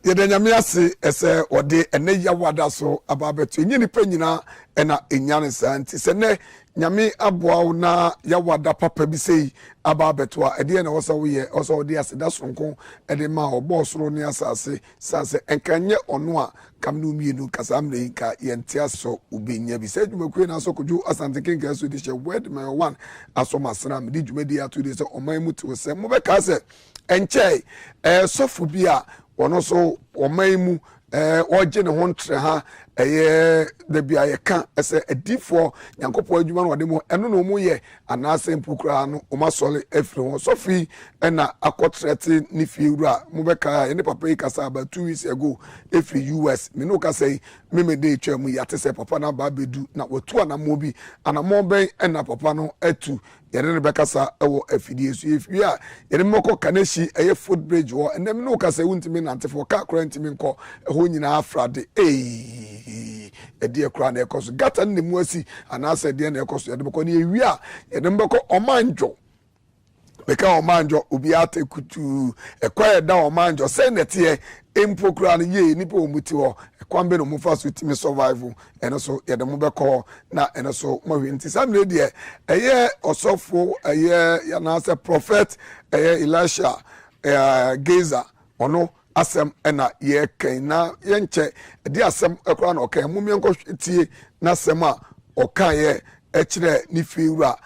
Yede nyame ase ese ode ene yawada so ababeto enyi ni panyina ena enyane sa nti se ne nyame aboa na yawada papa bi sei ababeto a ede na wosa wo ye oso ode aseda sonko ede ma obo soro ne asase sase enkanye ono a kam no mienu kasamre ka yente aso ubenya bi se dwumakue na so koju asante kenka so de she word my one aso masra me di dwumadi ato de se oman mutu se mo be ka se enche sofo bi a ono so omaimu oje ne ho ntre ha da bia ye ka ese adifo nyankopɔ adwuma no de mo eno no mu ye anase mpukura no o masole afiri ho sofi na akotrete ni fiewura mo be ka ne papa yi kasa about 2 weeks ago efiri US me no ka say me dey twa mu yate se papa na ba bedu na watu anamo bi anamo ben na papa no atu yere ne bekasa ewo afidie so efi a yere mmoko kaneshi footbridge wo enem no ka say wuntimi nantefo ka korantimi nko ho nyina afrade edi ekura na ekoso gata ne mu asi anase de na ekoso yede beko ne ewi a yede mbeko omanjo beka omanjo obi ate kutu ekwa da omanjo se nete empokura ne ye nipa omuti ho ekwambe no mufa so timi survival ene so yede mo beko na ene so mahwenti samre de eye osofo eye ya na se prophet eye Elisha Geza ono asem ena ye kan na ye nche de asem ekura na okan mumie nkotie na asem a okan ye ekire ni fiwura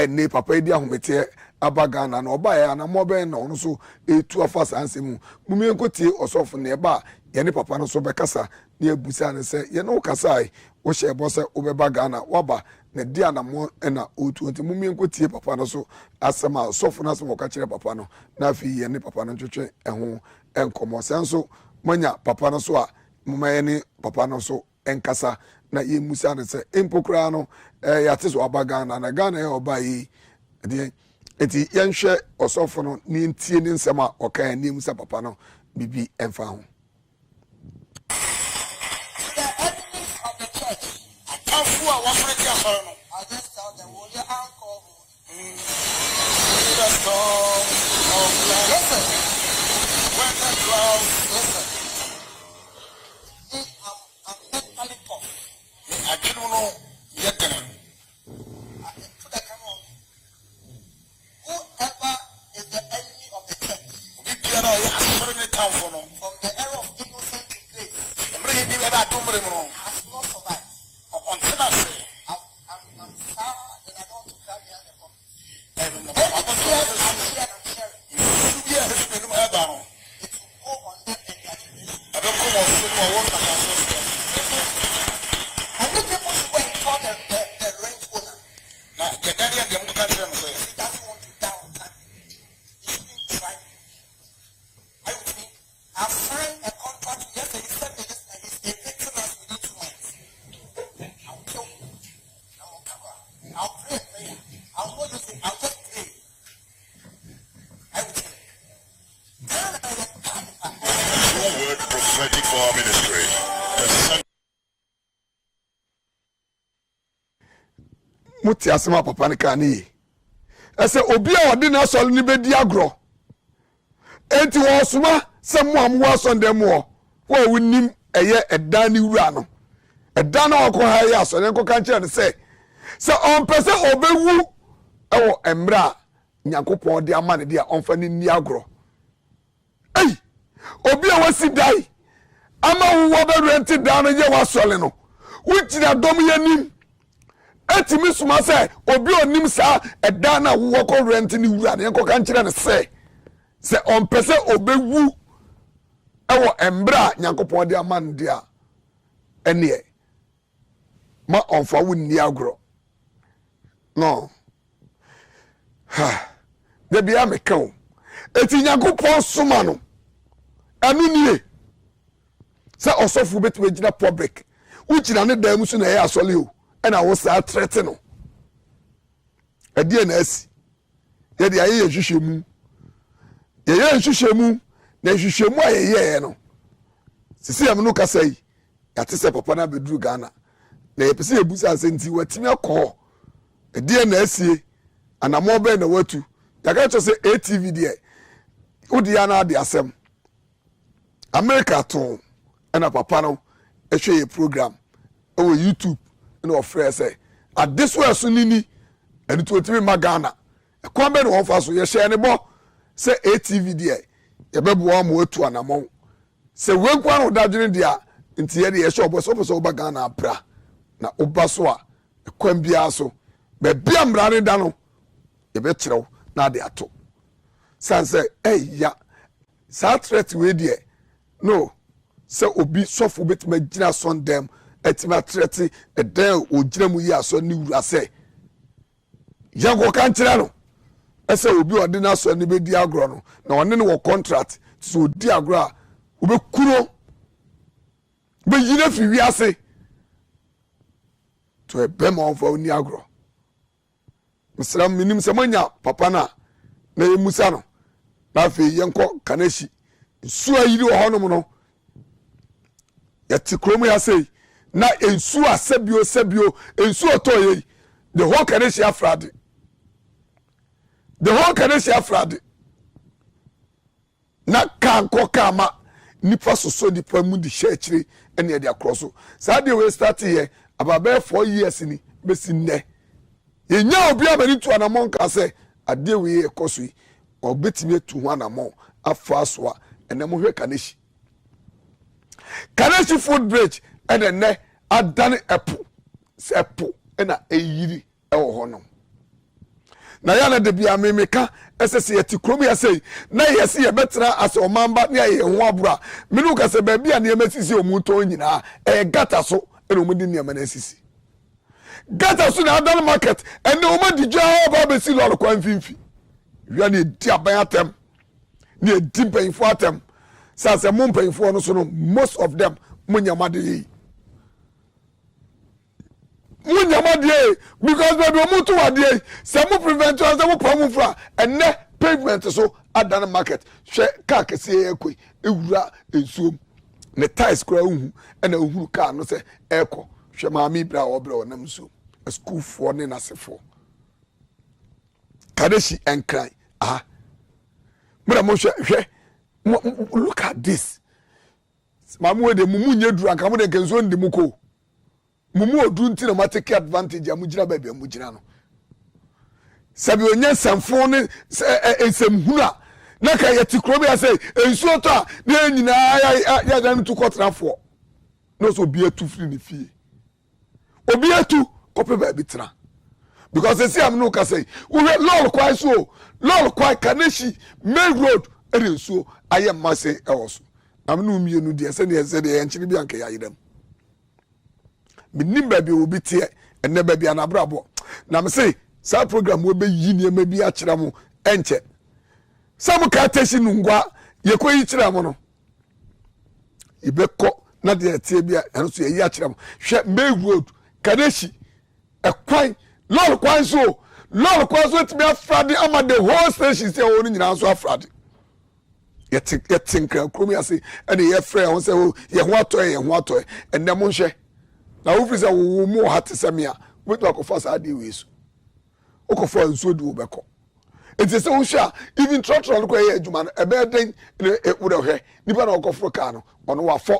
ne papa di ahomete abagana na oba ya na moben na ono so etu afasa ansemu mumie nkotie osofo na eba ye ne papa no so bekasa na ebusa ne se ye no kasai wo hye bose obebagana waba na dia na mo na otu nti mumie nkotie papa no so asem a osofo na asem oka kire papa no na afi ye ne papa no twetwe eho enkomo senso manya papa no so a mmaye ni papa no so enkasa na ye musa ne se empokra no yate so abagana na Ghana e oba yi de enti yenhwe osofo no ni ntie ni nsema okan ni musa papa no bibi emfa ho. The enemies of the church atafu a wafreti asoro no I just tell them will the anchor the storm of life. Listen. When the cloud, listen. I'm mentally tough. I don't know yet. Put the camera on. Whoever is the enemy of the church, from the era of innocent to grace, has not survived. Until I say, I'm sad that I don't want to grab me as a woman. I'm sharing. Muti asema papa ne kani ese obi a odi na sole ni bedi agro enti wo suma se mo amwa sonde mo wo wunim eye edan ni wura no edan na okọ ha ya so ne nko kan kire ne se on pese obewu ewo emra nyankopon de ama ne dia onfa ni agro ei obi a wasi dai ama wo be rent down ye wa sole no wuchira dom yanim etimi suma se obi onim sa eda na wo ko rent ni wura ne ko kan kire ne se on pese obewu ewo embra nyankopon de aman dia ene ma onfa wonni agro no ha de bia me kan eti nyankopon suma no anu nie se osofu betu gina public uchina ne da musu na ya asole o na wo sa trete no ade na asi ye de aye hwehwemu ye hwehwemu na hwehwemu aye no sisi am no kasai yate se papa na bedru Ghana na ye pese ebusa asenti watimi akọ ade na asi anamo be na watu ya ga cho se ATV de odi ya na ade asem America to ɛna papa no ehwe ye program ɛwɔ YouTube ɛna ɔfrɛ sɛ this way so nini ɛni to timi magana ɛkwan bɛ no ɔfa so yɛ hyɛ ne bɔ sɛ ATV deɛ yɛbɛboa mo atu anamɔ sɛ wenkwa no dadwene dia nti yɛ de yɛ hyɛ ɔbɔ sɛ ɔbɔ sɛ ɔba Ghana apra na ɔba so a ɛkwan bia so bɛ bia mbrane da no yɛbɛkyerɛw na de ato sanse ya sa threat we deɛ no sɛ obi sɔfo betima gyina son dem etima threat ɛdan ogyina mu yi aso ne wura sɛ yango kan kyerɛ no ɛsɛ obi ɔde na so ne be di agro no na ɔne ne wɔ contract so di agro a obekuro be yire fi wi ase to e be ma onfo ni agro misram minim sɛ manya papa na emusa no na fe yenko kaneshi nsu ayiri wɔ hɔnom no yɛte kromo ya sei na ensu asebio ensu otoye the whole kaneshi afrade na kanko kama nipa soso nipa mu di hyekyire ene ya de akroso saa de we start here about 4 years ni besi nne yenya obi abani tu anamon ka se ade we ekoso yi obetime tu ho anamon afa so a ene mo hwe kaneshi food bridge ene ne adane epo ena eyiri ewo honom na ya na de bia memeka esese yeti krom ya sei na yesi ye betra ase omamba na ye ho abura menu ka se ba bia na yemesisi omuto nyina gata so ene omudi na yema na sisi gata so na adal market ene omudi jaa ba besi lolo kwa mfimfi wi na edi aban atem na edi penfo atem sase mo penfo no so no most of them munyamade because baby omutu wade se mu prevent us mu pamu fra enne pavement so adan market hwe car kese ekoi ewura ensuom ne ties kura uhu ena uhuru car no se eko hwe maami bra obra onam so school for ne nasefo kadeshi enkran mura mo hwe look at this mamu we de mumu nyeduru anka mo de kenzo ndimuko mumu odu nti na matake advantage amugina baabi amugina no sabi onye samfo ne ensemhura na ka yeti krobe ya say ensuo to a na nyina ya dan tu kotrafo no so obi atu free ne fie obi atu kope baabi tra because esi am no ka say we lol kwai so lol kwai kaneshi main road ensuo ayem mase ewoso am no mienu de ese ne ese de enchiri bi anka ya yidam minim baby obi tie enne baby anabrabo na me say sa program we be yi ne ma bi a kira mo enche sam ka tashi nungwa ye ko yi kira mo no ibekọ na de tie bia enso ye yi a kira mo hwe May Road Kaneshi ekwan lol kwan so timi afrade ama the whole station say o ni nyina so afrade yetinka kromi ase ene ye frɛ ho sɛ ye ho atɔ enne mo hwe na ofisa wo mu hate samia wetu akofa sa ade we so okofa nso di obekọ enti se wo hwa even trotro no ko ye adwuma no ebe den e wura hwe nipa na okofro ka no ono wafọ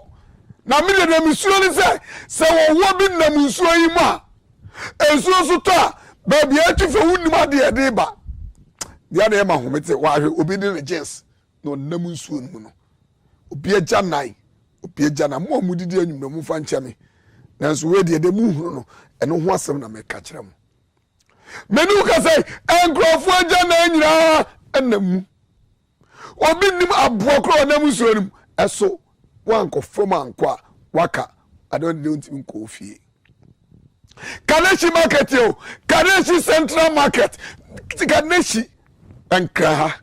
na mi de misuo ni se wo bi na misuo yi mu a ensuo so to a ba bia atwifo wunnim ade de ba dia na e ma homete wa hwe obi di regents no nam nsuo no mu no obi agya na mo amudidi anyum mu fa nkyame nanso we de mu huru no eno ho asem na meka kire mo menu ka say enkrofo agya na nyira enamu obi nim abo kro na mu nsuo nim eso wanko from anko waka don't nko fie Kaneshi market yo Kaneshi Central Market Kaneshi enkra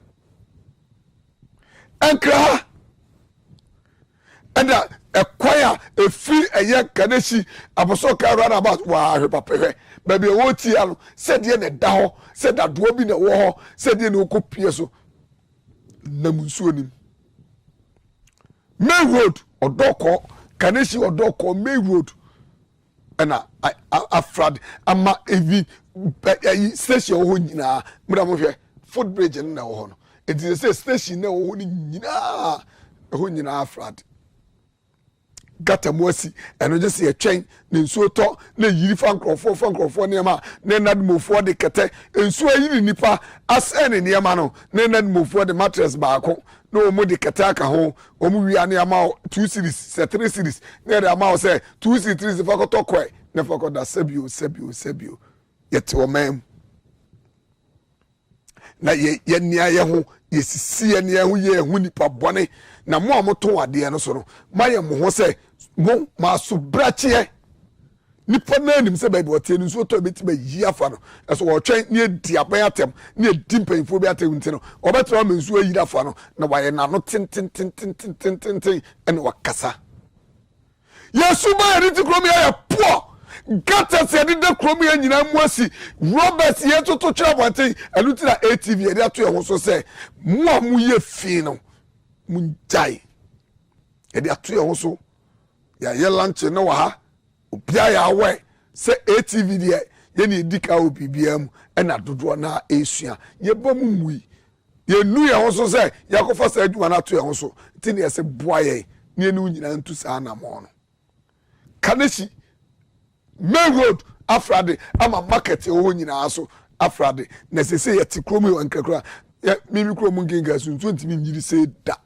enda ekwaya efi eye Kaneshi aboso ka run about wa hwe papa baby wo ti alo se de ne da ho se da do bi na wo ho se de ne okopie so namunsuo nim May Road odoko Kaneshi odoko May Road ena afrad ama evi station ho nyina mura mo hwe foot bridge na wo ho no it is a station na wo ho nyina ho nyina afrad gata mu asi eno je se yetwen ne nsuo to na yiri fa nkrofo niema na nadmofo de kete nsuo yiri nipa asene niema no na nadmofo de mattress baako na omo de kete aka ho omo wia ne ama 2 series 3 series na de ama say 2 series 3 fa ko to kwe na fa ko da sabio yet o mem na ye nia ye ho yesisi ye nia ho ye hu nipa bone na mo amoto ade no so no maye mo ho se mo ma so brache nipa na nim se baby otie no so to beti ba yi afa no eso wo twen ne di aban atem ne di mpanfo bi atem nti no obetra ma nsu ayi afa no na waye na no tin ene wakasa yesu ba yedi kromi ya po gata se de kromi ya nyina mu asi Robert ye toto kira bonten aluti na ATV ye de ato ye ho so se mo amu ye fi no munjai ye de ato ye ho so ya ye lunch na wa ha obia ya we se ATV de ye na edika obibia mu na dodo na esua ye ba mu mui ye nu ye ho so se yakofa sa adwuma na ato ye ho so tini ye se boa ye ne nu nyina ntu sa na mo no kaneshi main road Afrade ama market wo nyina so Afrade na sese ye tikromu yo nkakra ya mimi kromu nginga so ntimi nyiri se da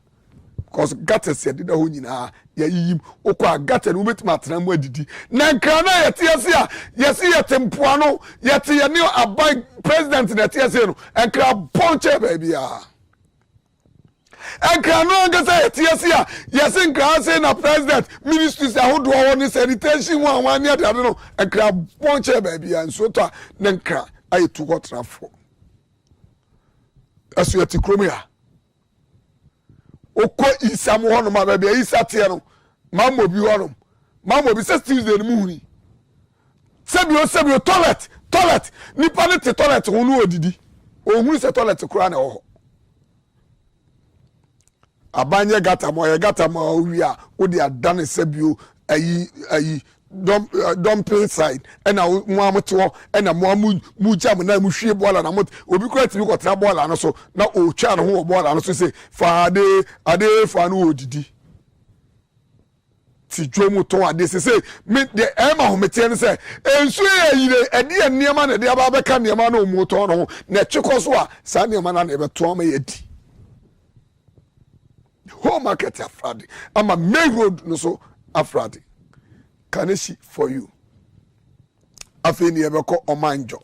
because gata se de da ho nyina ya yiyim okwa gata no betima atena mu adidi na nkra na ye tiase a yesi ye tempoa no ye te ye ne abai president na tiase no nkra bonche baby a nkra no ngasa ye tiase a yesi nkra say na president ministries ahodo woni sanitation wan ne ade no nkra bonche baby a nso to na nkra ayi tu kotrafo aso ye tikromia oko isam hono ma baby isa tie no mammo bi hono mammo bi se Tuesday no muhuni sebio toilet nipa ne te toilet ho no odidi ohunu se toilet kura na ho abanye gata mo wi a odi adane sebio ayi dumping side ena mo amoto ena mo jam na mo hwie bola na mo obi kura ti bi kotra bola no so na o twa no ho bola no so se fa ade fa no odidi ti dwomu to ade se me de ema ho mete ne se ensu ye yire ede eniema na de aba beka niema na omu to no na chikoso a sa niema na ebe to ma ye di whole market Afrade ama main road no so Afrade kaneshi for you afeni ebeko omanjo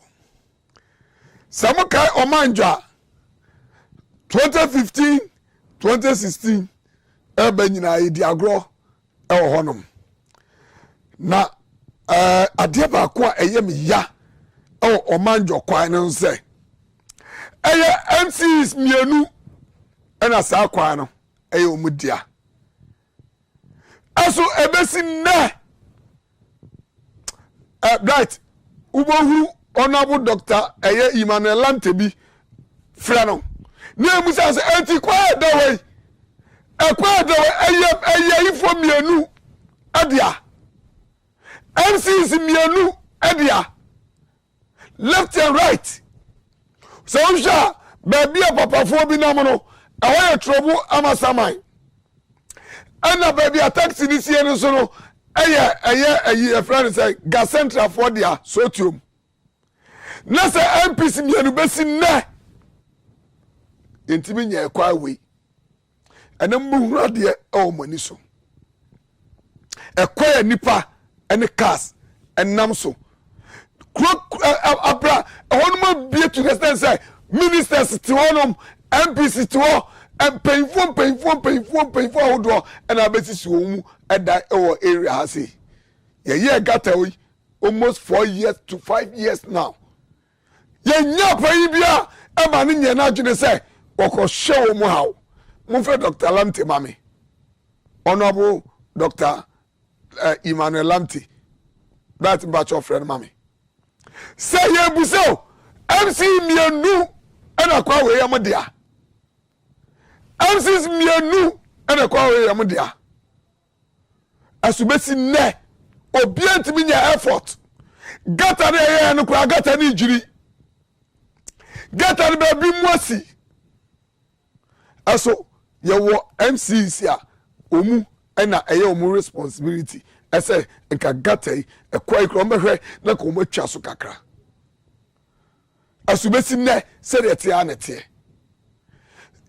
samukai omanjo 2015 2016 ebe nyina idi agro ewo honom na ade ba ko eye me ya ewo omanjo kwan no nse eye MCs mienu ena sa kwan no eye omudia aso ebesi na right ubohu honorable doctor Emmanuel Lantebi frano na musa se anti kwa da we eye ifo mienu adia MCs mienu adia left and right so usha baby papa fo bi na mo no awa trouble amasamai ana baby taxi this year no so no a friend say gas central for dia sotium na say MPs mienu besi na entimi nya kwa we ene muhura de o mani so ekwa nipa ene cars enam so abra honum bie to the say ministers ti honum MPs ti ho painful hodo and abetisi omu eda ewo area ha say ye gata we almost 4 years to 5 years now ye nya payi bia e ma ne nya na adwene say woko hye omu haw mo fe Dr. Lamte mame honorable Dr. Emmanuel Lamte that batch of friend mame say ye buso MC mienu ana kwa we ya modia MCs mienu ana kwa we ya modia asubesi ne obianti minya effort gata na ye no kwa gata ni jiri gata na bi mwasi aso ye wo MCs ya omu ɛna ɛyɛ ɔmo responsibility ɛsɛ nka gata yi ɛkɔ yi kura ɔmo bɛhwɛ na ka ɔmo atwa so kakra asubesi nnɛ sɛdeɛ te a ne teɛ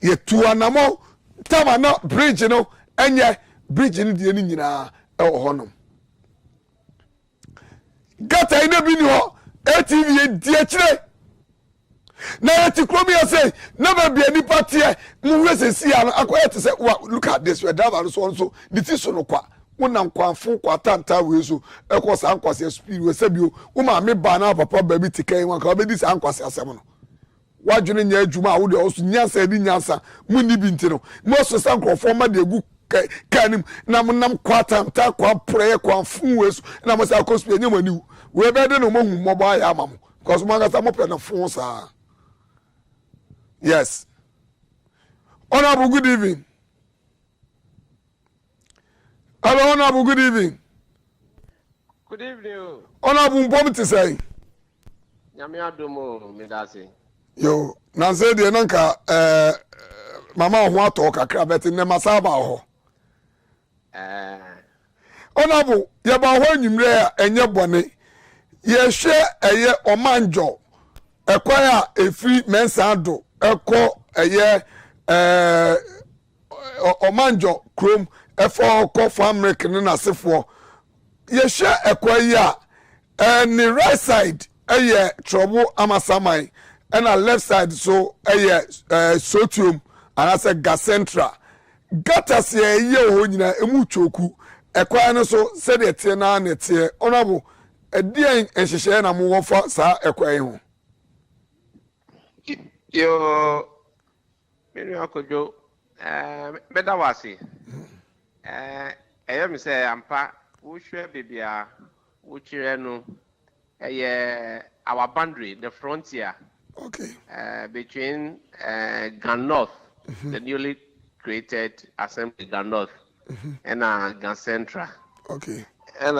yɛtu anamɔ tama na bridge no ɛnyɛ bridge no deɛ no nyinaa ɛwɔ hɔnom gata yi na bi ni hɔ ATV yɛ di akyire na yɛte kurom yɛ sɛ na baabi a nipa teɛ mo hwɛ sɛ si ano akɔyɛ te sɛ wa look at this driver no so nso ne ti so no kwa wonam kwanfo kwatanta wei so ɛkɔ saa nkwase speed wɔ sɛ bio wo maame ba na papa baabi te kan wanka wobɛdi saa nkwase asɛm no wadwene nya adwuma a wode ɔso nyansa di nyansa mu ni bi nti no mo so sa nkrɔfo ma de egu kanim na mo nam kwatanta kwa prɛ kwanfo wei so na mo sa akɔ speed nyɛ mo ani we be de no mo hu mo ba ya ma mo because mo ngasa mo pe na fon sa yes honorable good evening hello honorable good evening good evening honorable mpom ti say nyame adomo me dase yo na say de nanka mama ho ato kakra bet ne masaba ho honorable ye ba ho nwumre a enye bone yehwe eye omanjo ekwaya efri mensado eko eye omanjo krom efo ko famrik ne nasefo yehwe ekwaya ni right side eye trouble amasamai and a left side so eye sotium and as a gas central gatas ye ho nyina emu choku ekwaya no so se de tie na na tie honorable edian enhyehyɛ na mo wɔfa saa ɛkwan ho yo menu akojo beda wase ɛyɛ me sɛ ampa wo hwɛ bebia wo kyerɛ no ɛyɛ our boundary the frontier okay between Gan North the newly created assembly Gan North and Gan Central okay and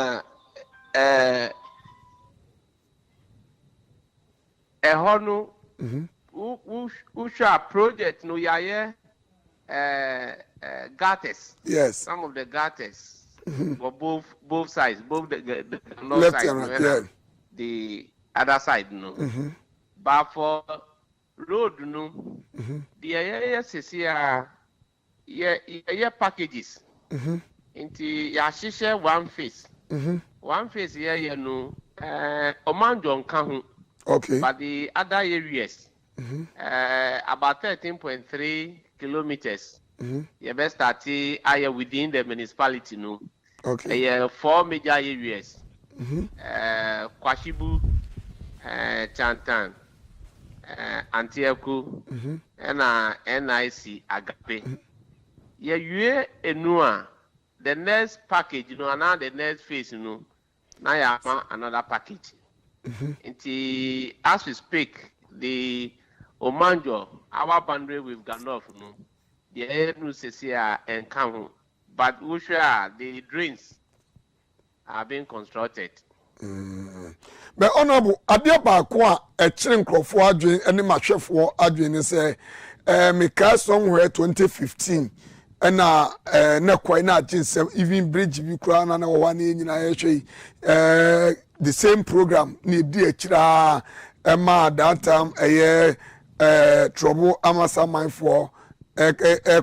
no usha project no yaye gutters. Yes. Some of the gutters for both sides, both the north Left side and right, and yeah. the other side no. But for road no, the yeah packages. Into ya one face. One face here no Omanjo nka. Okay. But the other areas, about 13.3 kilometers, you best start within the municipality, no. Okay. 4 major areas, Kwashibu, Chantan, Antioku, and NIC Agape. You enua the next package, now the next phase, now you have another package. As we speak, the Omanjo, our boundary with Ganof, the Nusesia and Kamu, but Usha, the drains are being constructed. But honorable, adia ba kwa a chilling crofo adwin any machefo adwin say Mika somewhere 2015 and na quite not even bridge bi kra na one in the same program ni di achira ema that time trouble amasa mine for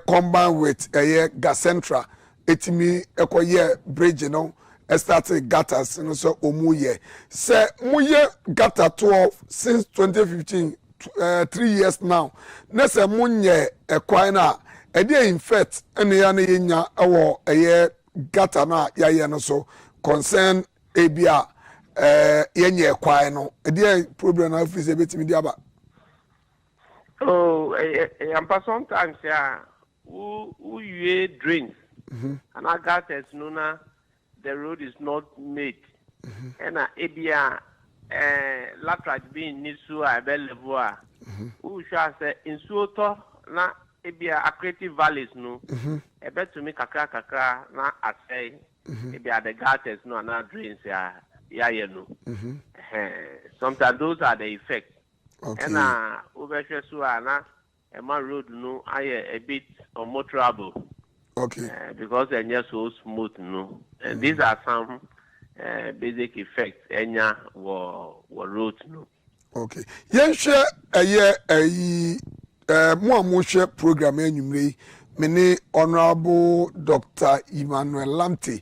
combine with gas central etimi ekoye bridge no started gutters no so omuye say muye gutter 12 since 2015 3 years now na say munye ekwan na ede in fact ene ya na yenya ewo gutter na ya no so concern ebia yenye kwai no ede problem na office betimi di aba Sometimes who you drains and I got as nuna the road is not made and ebia latraj being nisu available who shall say in suoto na ebia accretive valleys no e bet to me kakra na asay ebia the gutters no na drains ya no sometimes those are the effects. okay And over Suana, a man road no, I a bit or more trouble. Okay. Because they're just so smooth, no. And these are some basic effects. Enya were road, no. Okay. Yen share mo share program enyumre mene Honorable Dr. Emmanuel Lamte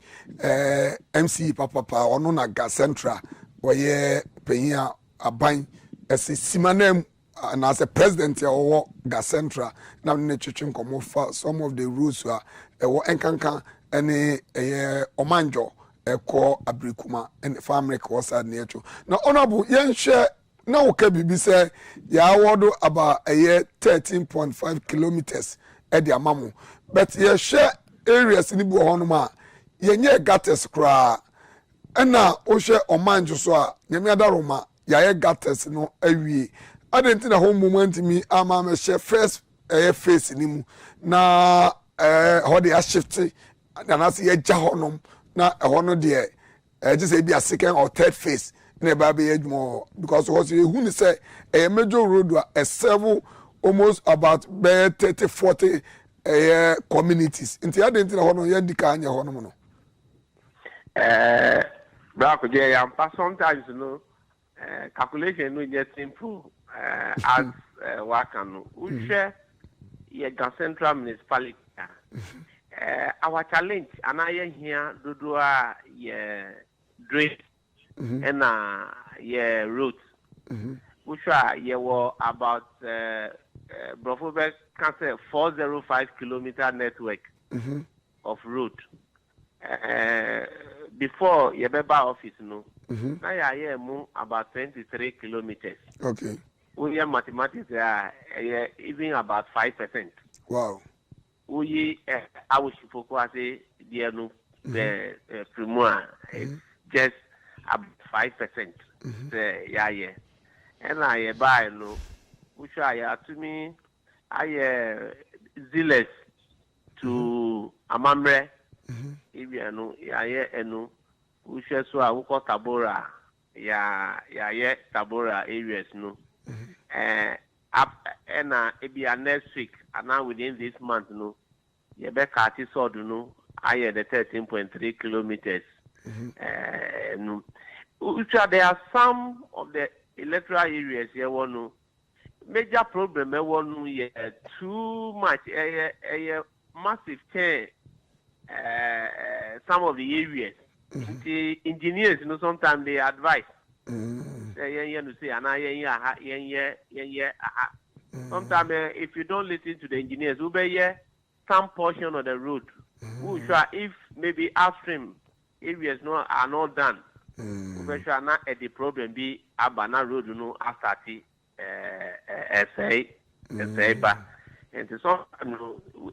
MC papa ono na Ga Central oye penya aban ese simanem and as a president ya Ga Central na ne twetwe nkomo fa some of the rules are enkankan ene omanjo eko abrikuma and family kosa na echo na Honorable yen share na woka bibi say ya wodo about 13.5 kilometers at the amamu but ye share areas ni bu honoma ye nye gutters kra na o share omanjo so a nyame adaroma ya gutters no awie adenti na home moment mi ama me share first face ni mu na how they are shifting na as ye ja honom na hono de just say be a second or third face never be more because who say a major road a several almost about 30-40 communities. Into I didn't know you can your honour. Black sometimes you know calculation no just simple as Wakano. We share Ga Central Municipality. Our challenge and I here do drain and roads, which are were about Brofobek Council 405 kilometer network of road. Before Yebeba office, no, now you move about 23 kilometers. Okay. We have mathematics even about 5%. Wow. We I wish focus the Primua just about 5%. Yeah. And I buy no, which I to me, I zealous to Amamre. If you know, yeah, no, which is so I will call Tabora, yeah, Tabora areas, no. Up and it be next week, and now within this month, no, you better cut it so do no, I the 13.3 kilometers. No. There are some of the electoral areas here one no major problem one no too much massive change some of the areas. The engineers you know sometimes they advise sometimes if you don't listen to the engineers we be some portion of the road which are if maybe upstream areas no are not done. We shall not the problem be Abana Road, you know, after the essay, and to some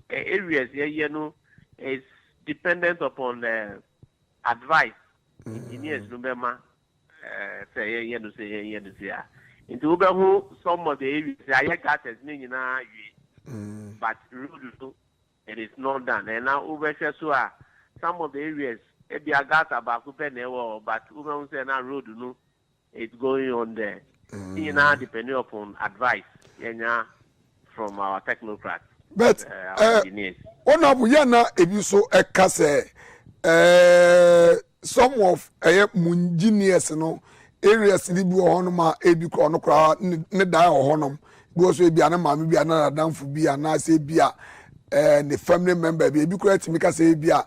areas here, you know, is dependent upon the advice. Engineers, remember, say, you know, say, into who some of the areas, I got as many now, but road, it is not done. And now, over so some of the areas. Maybe I got about Kupenewo, but Uman say na road no, it's going on there. You know, depending upon advice, from our technocrats. But Honorable Yana, if you so a case, some of engineers, no areas libu honoma ebi kronokra ne die honum goes we be an mama be another down for be an say bia the family member be correct me say bia.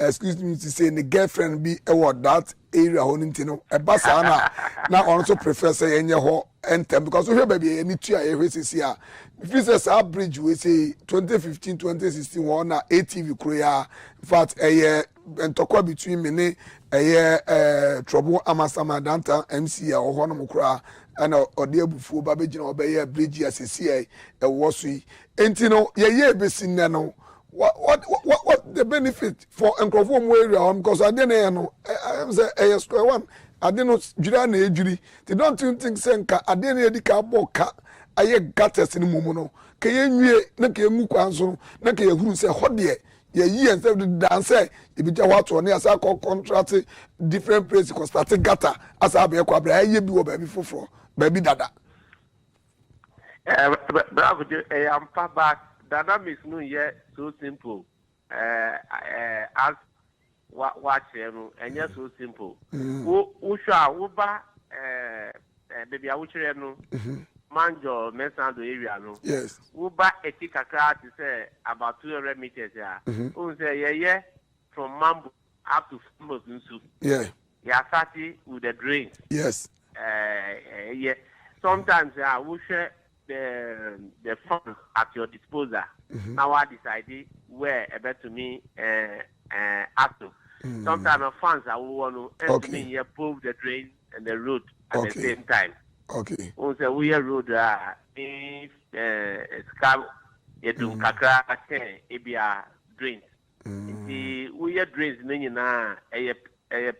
Excuse me to say the girlfriend be award that area honintino a basana now also prefer say any ho enter because we baby any two years here if it's a bridge we say 2015 2016 one ATV Korea in fact a year and talk between me trouble amasama danta MC or honomukra and odia bufu babejina obey bridge as a CA a wasui entino ye be sin no. What the benefit for Encroform area because I didn't know I say a square one. I didn't know Julian injury. They don't think Senka, I didn't hear the carboca. I gutters in Momono. Can you Naki Mukanso, Naki who say hot dear? Ye instead of the dance, if you watch on as I call contract different places because starting gutter as I be a quabra, ye be baby for baby dada. Bravo, I am far back. Dynamics no yet so simple. as watch and just so simple. Who shall Uba baby I would no Manjo Mesando area no. Yes. Uba etika to say about 200 meters who say yeah from Mambo up to Mosunsu. Yeah. Yeah, starting with the drains. Yes. Yeah. Sometimes we share the funds at your disposal. Now I decided where about to me after. Sometimes the funds I want to help me improve the drain and the road at the same time. Okay. Also, we are road if scab you do kakra ebia drains. We are drains meaning na a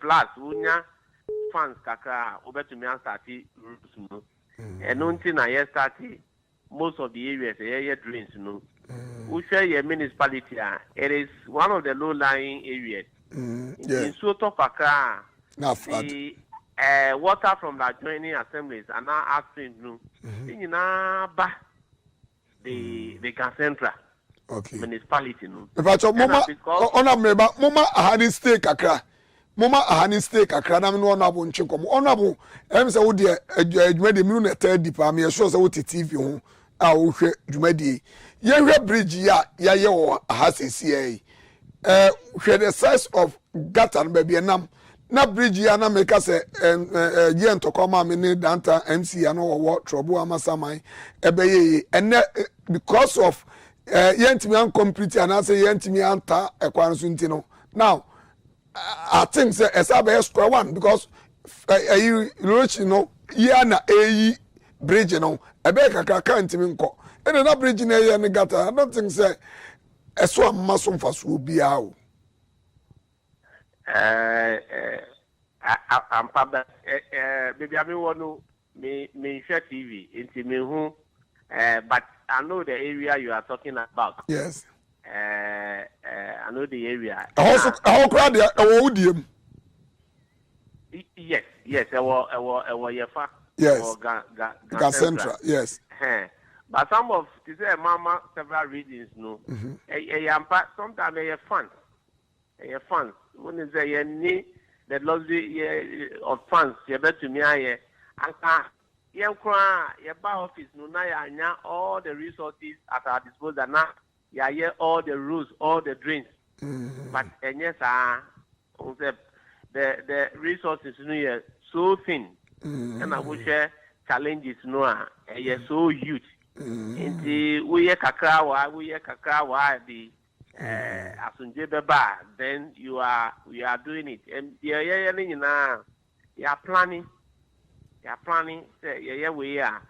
plus unya funds kakra over to me and start roads. And until I started, most of the areas are drains. We share your municipality. It is one of the low-lying areas. In Soto Pakra, the water from the adjoining assemblies are now asking in the Central municipality. But Mama, I had a stake akra. Mama ahani stake akra na me no honorable ncheko honorable em say wo de adwumadi me no third depa me sure say wo TV ho a wo hwe dwumadi ye hwe bridge ya ye wo ahasesi hwe the size of gutter no be enam na bridge ya na me ka say ye ntokoma me ne danta MC ya no wo trouble amasaman ebe ye ene because of ye ntimi an complete and say ye ntimi anta ekwan so ntino now I think say esa square one because you know here na bridge no ebe kakra kan ntimi nko ene na bridge na ye ne gata I don't think say eso amaso mfaso bia o I'm probably maybe I mean one me share TV into me who but I know the area you are talking about. Yes. I know the area. Also, how crowd there? Odium. Yes, yes. Yefa. Yes. Central. Yes. But some of to say mama several reasons no. Sometimes they have fun. Fun. When is there need the luxury of funds? You bet to me I anka. You office no na all the resources at our disposal now. Yeah, all the roads, all the drains. But yes, the resources no so thin, and I would share challenges no so huge. In the we kakra the asunje beba, then we are doing it, and you are planning. Say we are.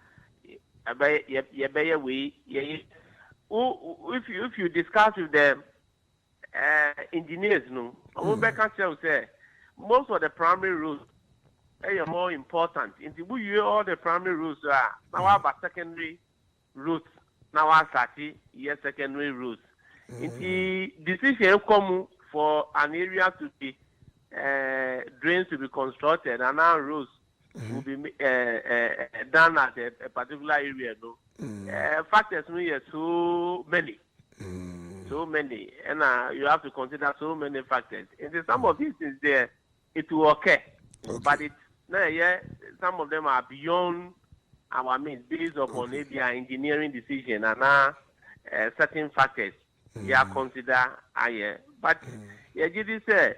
If you discuss with the engineers, no, say most of the primary roads are more important. In the all the primary roads are now about secondary routes. Now are secondary roads. In the decision come for an area to be drains to be constructed and now roads will be done at a particular area. No. Factors are so many, and you have to consider so many factors. And some of these things there, it will occur, but some of them are beyond our means, based upon maybe our engineering decision and certain factors. You are consider higher, but you say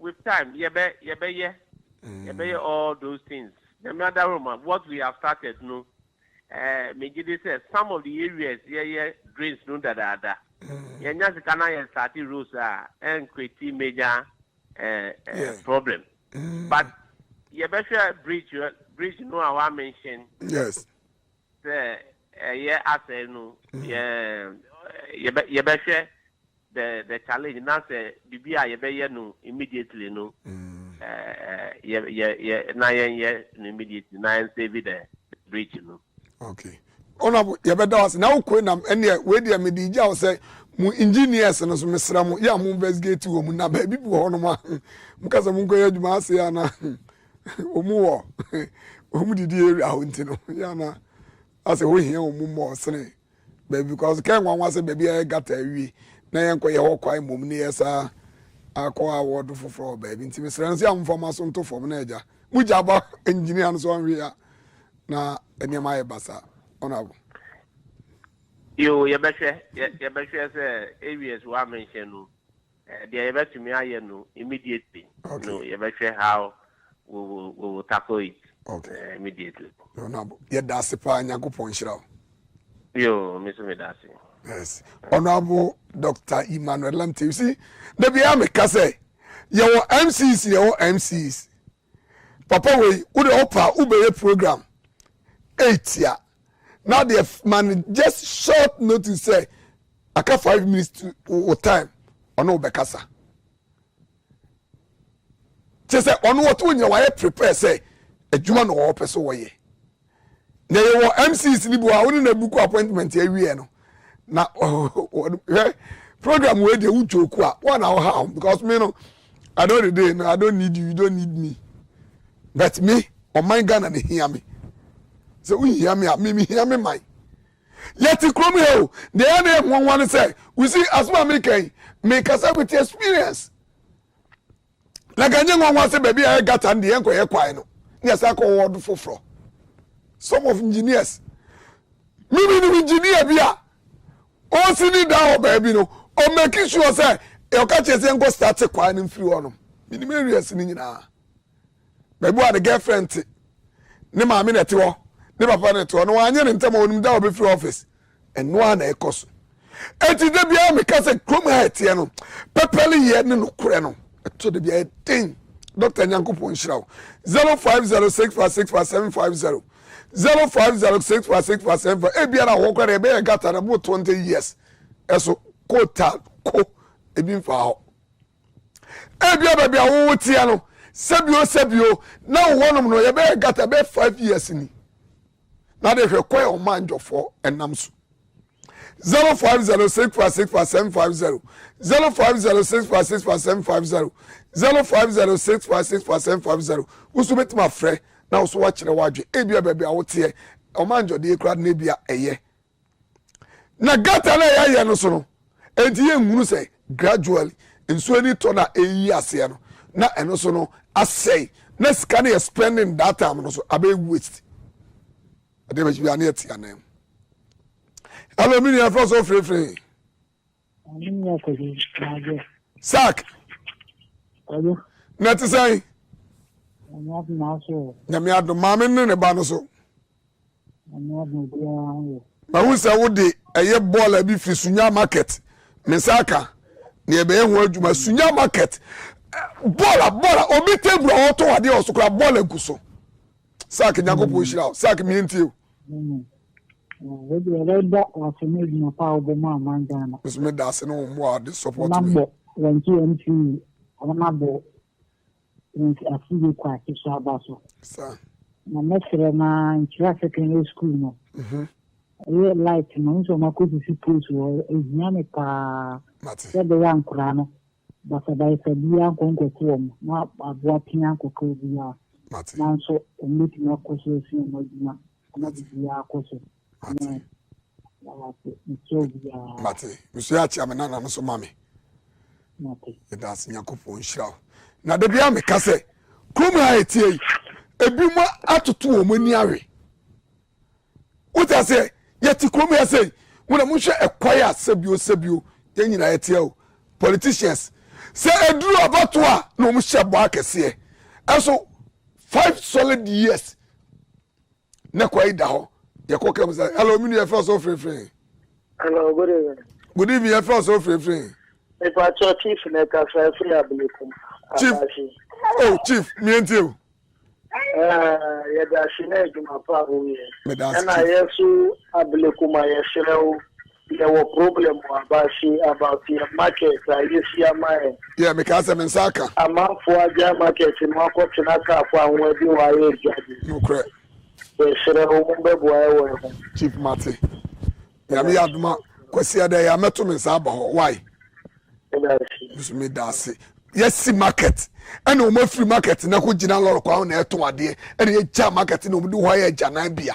with time, you be all those things. The matter of what we have started, no. Megidi says some of the areas drains no da. Just can start roads and create major problem. But you better bridge no I mention. Yes. I say no. You better the challenge now say you no immediately no. Immediately now save the bridge no. Okay. Honorable, you better ask now. Kwenam any way the media will say, "Mu engineers and so Mr. Ya mu investigate wo mu na baby bu ho no ma." Mukasa mu nkoye adwuma ase ya na. Omu didi area ho ntino. Ya na ase wo hia omu mo sene. Baby because can one was baby I got a wi. na yenko ye ho kwai mom ne yesa akọ award foforo baby nti mesere nse amfoma so nto fom na eja muja ba engineer no so anwe ya na eniema ye basa honorable yo ye be say areas wa mention no they ye bet me aye no immediately. Okay. No ye be how we will tackle it. Okay. Immediately. honorable ye da sepa nyakopon hira Yo, Mr. Medasi. yes honorable Dr. Emmanuel Lamte you see the bia me ka say ye wo MCs ye wo MCs papa we wo de opa ubeye program 8 ya now the man just short notice say aka 5 minutes to time ono obekasa che say ono what wo nya wa prepare say adwuma no wo pese wo ye na ye wo MCs ni bo a wo na book appointment ya wie no na program we dey uchoku a one hour how because me no I don't the day no I don't need you, you don't need me, but me on my Ghana and hear me so we hear me hear me my yet krom here the other one say we see as American make us with experience like anya one say baby I got and the enko ye kwai no yes I call word for some of engineers me engineer bia o sini da o baby no o make sure say e ka chese ngo start kwai no free wono minimum areas ni nyina baby wa the girlfriend ne ma me nete wo ne papa nete wo no anye ne ntem onim da o be free office eno na ekoso enti de bia me ka say krom hat ye no pepeli ye ne no kure no to de bia tin Dr. Nyankopon Shiraw 0506465750 0506465750 e bia na wo kwere be e gata na bo 20 years eso kota ko e bi mfa ho e bia bia wo tia no sebio na wonom no ye be gata be 5 years ni na de hwe koy o manjofo enam so 0506465750 0506465750 0506465750 usu betima frɛ na usu wa kyerɛ wadwe ebia baabi a wote o manjo de ekura na ebia eye na gata na ya no so no enti ye nhunu sɛ gradually nsu ani to na eyi ase no na eno so no asɛe na sika na spending that time no so abe waste ade be bia na etia na hello me na first of free Sak Hello. Net say nyame adom maame ne ba no so ma hu say wo de eye ball abi fi Sunya market mesaka ne be ehun adwuma Sunya market ball obi table o to wade o so kra ball aguso Sak nyakopo hira Sak mi ntie we do reda o se me na pa o bo ma mangana me da se no mo ade support me number when TMT ona bo in afiji kwa kisha baso sa na mesre na nchira secondary school no we like no so makozi si post wo enyame pa mate de ya nkura no basa dai se bia konko tuom na abua tia kokko bia mate na so omiti na koso si modina na bia koso mate Mate. mate musu ya chi amena na so mame Mate. das Nyankopon hira na de bia me ka se krom ha etie ebi mo atoto o mani awe uta se yeti krom ya se wona mo hwe ekoya sebio ye nyina etie o politicians se eduru abato a na mo hye bo akese eso 5 solid years na kwai da ho ye kokam say hello me you first so free Hello, good evening. good evening you first so free If I talk chief Neka free abilikum. Chief. Oh chief me and you Yeah, that's in a jumapa. me das And I also abilikum I shall there were problem about the market. I use your mind. yeah me ka se me saka A man for a market in Marco Chinaka for where you are judge. no correct They should have boy. Chief Mate ya me aduma kwasi ada ya meto me sa ba ho why so me das yes market and o ma free market na ko gina loro kwa na eto ade e ye ja market na o du ho ya ja na bia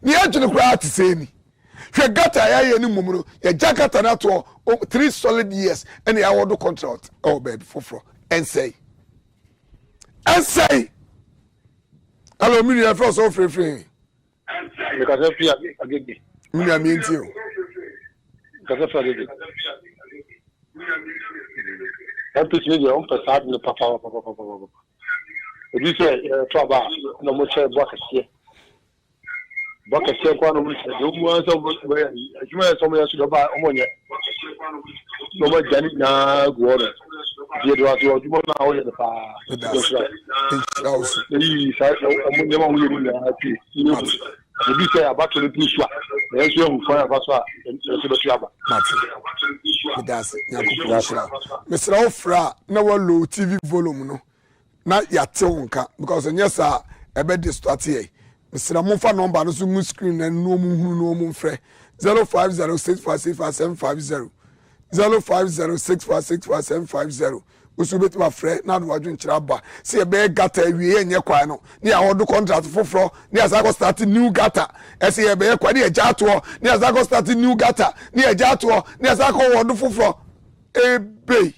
ni adwene kura ate se ni hwe gata ya ye ni mumuro ya ja gata na to 3 solid years and the award contract oh baby for and say hello me your first so free because if you agege me am into because if agege and to see your own person the papa this way trouble no much bucket here kwa no much do mu so you so much do ba omonye no mo jani na go on die do ato ojumo na o ye pa yi sa omonye ma wo ye ni ati ebi say about to push wa e so hu fa fa so a so do tiaba that's nyakupushira Mr. Ofra na wa low TV volume no na yate wonka because nyesa ebe distort here Mr. Monfa number no so mu screen na no mu hunu no mu mfre 0506565750 0506565750 usubet ma frɛ na do wadwen kyerɛ ba se e be gata wie enye kwan no ne a wodo contract foforo ne asako start new gata ese e be kwa ne agya ato ne asako start new gata ne agya ato ne asako wodo foforo ebe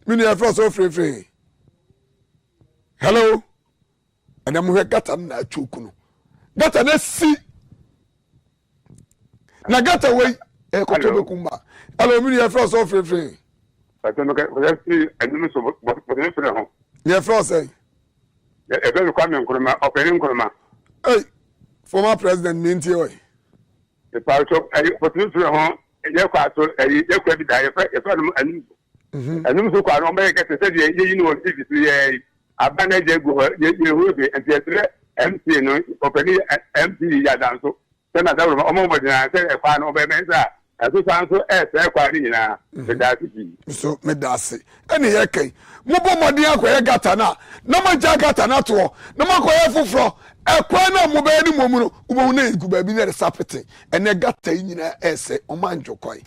mini e fro so free hello ana mu gata na choku no gata na si na gata we e ko to be kumba hello mini e fro so free I don't know. I don't know what home. Yeah, Frosty. A very common Kurma, opening Kurma. Hey, former President Minty. The part of a potential home, a year quarter, a year credit, and so quite on make it said, you know, a banner, you will be, and the MC, opening MC Yadanso. Then I don't know, almost I said, a fan of a mensa. Aso sanso kwari nyina medasi so medasi ene yeke mobo modi akoye gata na maja gata na to na makoye foforo ekwa na mo be ni momu no ubo na igu ba bi na sapete ene gata nyina ese o manjo koi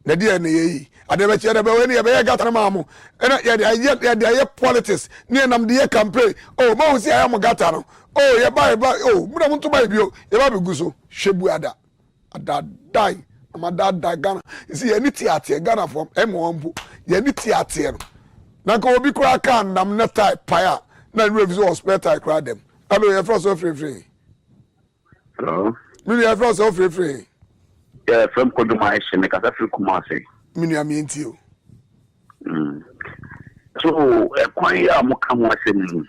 na dia na yi ade be chere be we ne be gata na mamu ene ye de politics ne nam de campaign oh ma husi aya mo gata no oh ye ba oh mu na muntu ba bi o ye ba be guso hwebu ada dai my dad Ghana. You see, any theatre Ghana from M1, any theatre. Now go be crack and I'm not type pire. Now reviews or spare I cry them. Hello, you're first so free. Hello. Mini are first so free. Yeah, from Kodumai, make a free Kumasi. Mini, I mean to you. So, a quite Mokam was in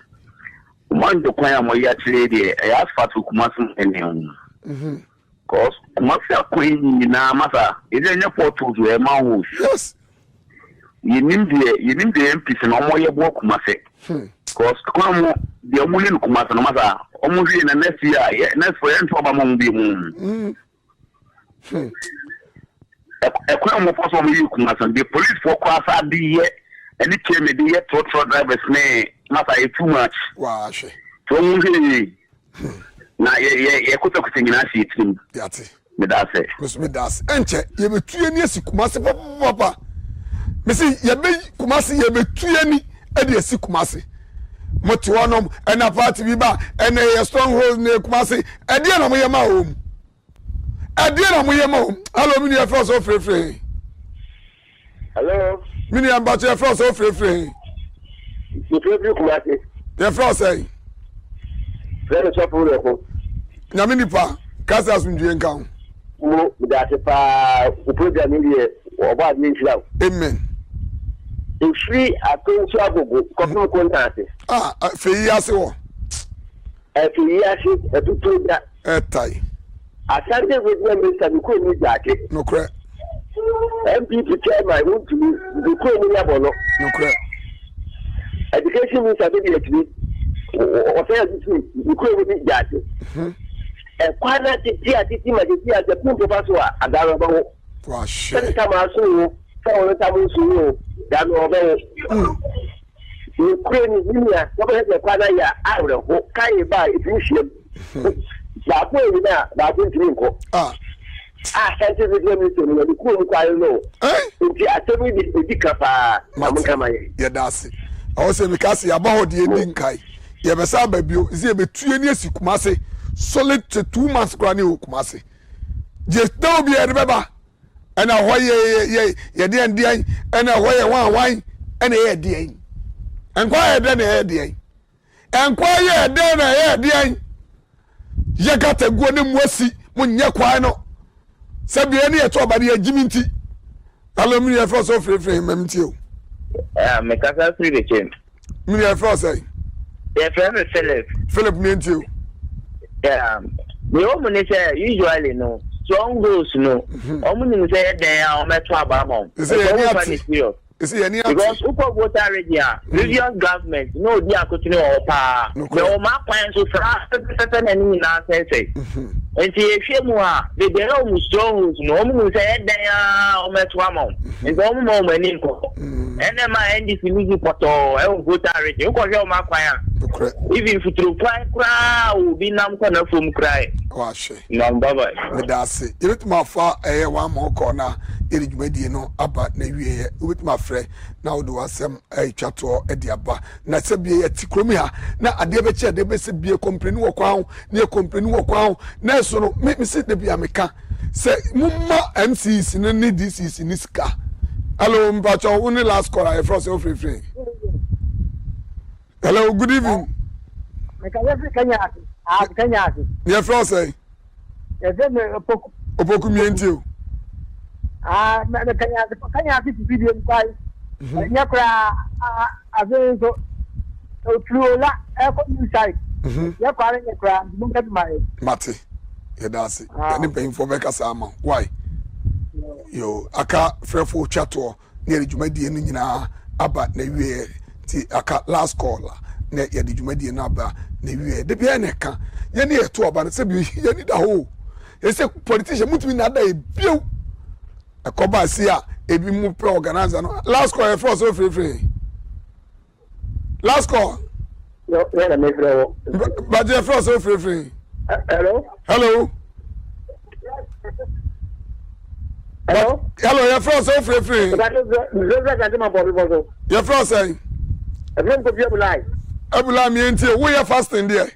one to quite a Moyat lady. I asked for to Kumasan and cause Kumasi Queen in Amasa is in your portal to a mouse. Yes. You need the MPs and all your work, Kumasi. Cause Kumo, the Omulin Kumasan Masa, almost in the next year, next for end for among the moon. A crime of Kumasan, the police for Kwasa be yet, and it came the yet to drivers may Masa too much. Wash. So, na ye ko to singina sheet him yati me da say me das enche ye betuye ni asi Kumasi papa me si ye be Kumasi ye betuye ni e de asi Kumasi moti wonom e na party bi ba e na ye stronghold ne Kumasi e de na mo ye ma hom hello mini e first so free hello mini am ba che first so free you free Kumasi ye first say very support nyame nipa kasa sunjue nka ho mo da te pa o program ni e oba ni nfira amen free akonso agogo kofu contact feyi ase wo feyi ase etutu da tai asante we minister bi ko ni jake no kre MPP chairman won to bi ko ni yabolo no kre education minister bi actually o say bi ko ni jake kwana titi ma the punto paso agaro ba wo wa she kama so wo so ta mo so wo da no ba wo ni kwani niya ko ba he kwana ya awre ho kai ba ifishie ba ko ni na ba ko ntiri nko sante video mi so ni ko ni kwa no nti atemi di kapa amkama ye dase awo se mi kasi ya ba ho de edi nkai ye be sa ba bio zi e betue ni asi Kumasi solid 2 months krani o Kumasi je taw bi e beba ɛna hɔ yɛ deɛn ɛna hɔ yɛ wan ɛna yɛ deɛn ɛnkwa yɛ dɛn na yɛ deɛn ɛnkwa yɛ dɛn na yɛ deɛn yɛ gata guo ne mu asi mu nyɛ kwan no sɛbea ne yɛ to ɔba de agyimi nti alumni yɛ fɛ so frefre mam ti o me kasa free the chain me yɛ fɛ so yɛ fɛ me Philip me nti o me o mo ne say usually no strong goals no o mo ni say den a o meto abamon is it any because uko voter area previous government no di akotini o pa me o ma kwan so fra na ni na say enti ehwe mu a de dey o mu strong goals no o mo say den a o meto amon enti o mo mani nko ene ma NDC ligi poto e o voter area uko hwe o ma kwan a even futuro kwan kra o bi nam ko na fom krai wa hwe na baba me da se yebetuma fa wa ma ko na eri dwumadie no aba na wie yebetuma frɛ na wo do asɛm twato de aba na sɛ bie yɛ tikromi ha na ade be kye ade be sɛ bie complain wɔ kwan ne complain wɔ kwan na so no me se de bia meka sɛ mumma MCs ne DCs ni ska hello mpacho woni last call I from so free hello good evening Kenya ye from say me opoku mienti o me Kenya video kwai nyakra azenzo otruola eko inside yakware nyakra mbunka mai mate ye dase ni pay for be kasa ama why yo aka frefo chato ne dwumadie no nyina aba na wie ti aka last call na ye dwumadie no aba na wie de bia na ka ye ne eto oba na se bi ye ni da ho ye se politician mutumi na da e bio akoba si a ebi mu pre organizer no last call e for so free last call No, na me frɛ but you for so free hello hello you for so free you for say everyone go be able Abula mi enti we are fasting there